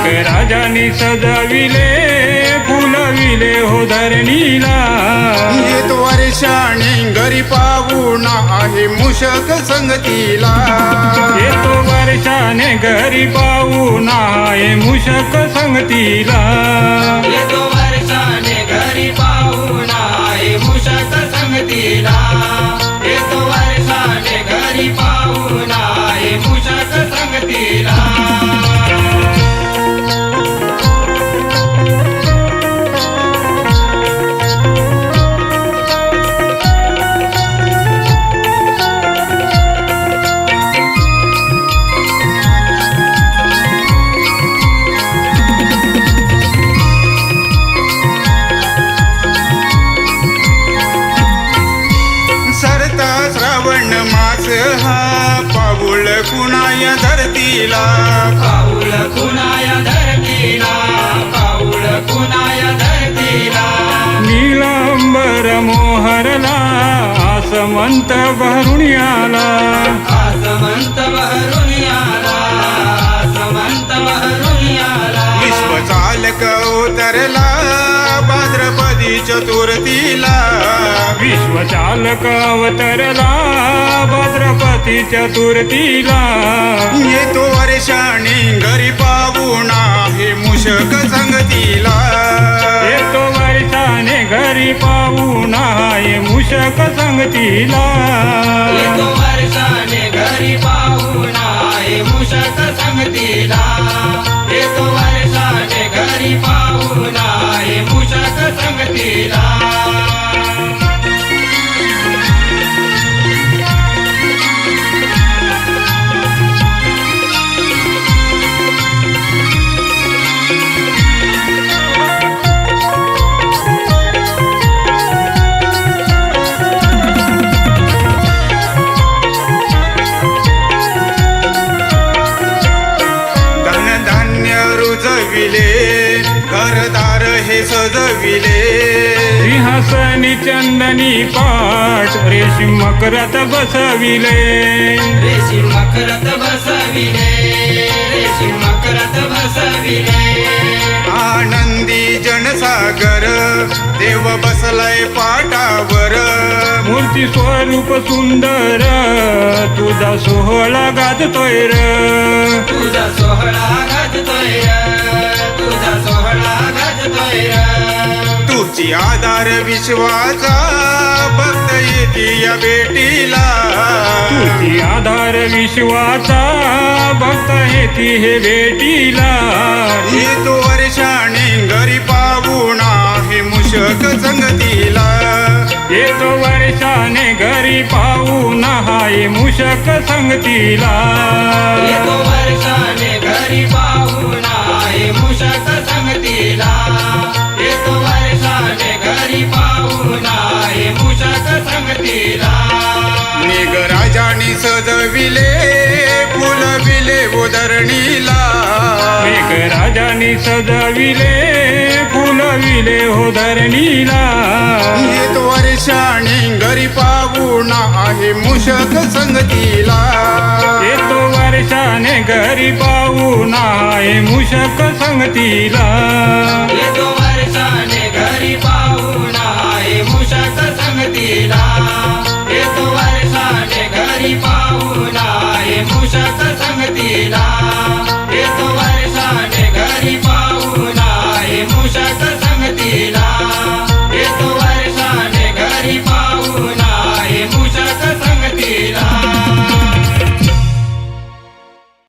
मेघराजानी सजविले फुलविले हो धरणीला. येत वर्षाने घरी पाहून आहे मूषक संगतीला. येतो वर्षाने घरी पाहून आहे मूषक संगतीला. येतो वर्षाने घरी पाहून आहे मूषक संगतीला. येतो वर्षाने घरी पाहून आहे मूषक संगतीला. सरता श्रावण मास हा पाऊल कुणाय धरतीला. पाऊल कुणाया धरतीला. पाऊल कुणाया धरतीला. नीलांबर मोहरला आसमंत भरून आला. आसमंत बहरून आला. आसमंत बहरून आला. विश्वचालक उतरला भाद्रपदी चतुर्थीला. विश्वचालक अवतरला भाद्रपदी चतुर्थीला. येतो वर्षाने घरी पाहून आहे मूषक संगतीला. येतो वर्षाने घरी पाहून आहे मूषक संगतीला. येतो वर्षाने घरी पाहून आहे मूषक संगतीला. येतो वर्षाने घरी पाहून आहे मूषक संगतीला. घरदार हे सजविले. सिंहासनी चंदनी पाट रेशीम मकरात बसविले. रेशीम मकरात बसविले. रेशीम मकरात बसविले. आनंदी जनसागर देव बसलाय पाटावर. मूर्ती स्वरूप सुंदर तुझा सोहळा गाजतोय र. तुझा सोहळा गाजतोय र. तुझा सोहळा गाजतोय र. तुझी आधार विश्वाचा भक्त येते या भेटीला. तुझी आधार विश्वाचा भक्त येती हे भेटीला. येतो वर्षाने घरी पाहून आहे मूषक संगतीला. येतो वर्षाने घरी पाहून हाय मूषक संगतीला. येतो वर्षाने घरी पाहून आहे मूषक संगतीला. येतो वर्षाने घरी पाहून आहे मूषक संगतीला. मेघराजाने सजविले फुलविले उधरणीला. मेघराजानी सजविले फुलविले हो धरणीला. येतो वर्षाने घरी पाहून आहे मूषक संगतीला. येतो वर्षाने घरी पाहून आहे मूषक संगतीला. येतो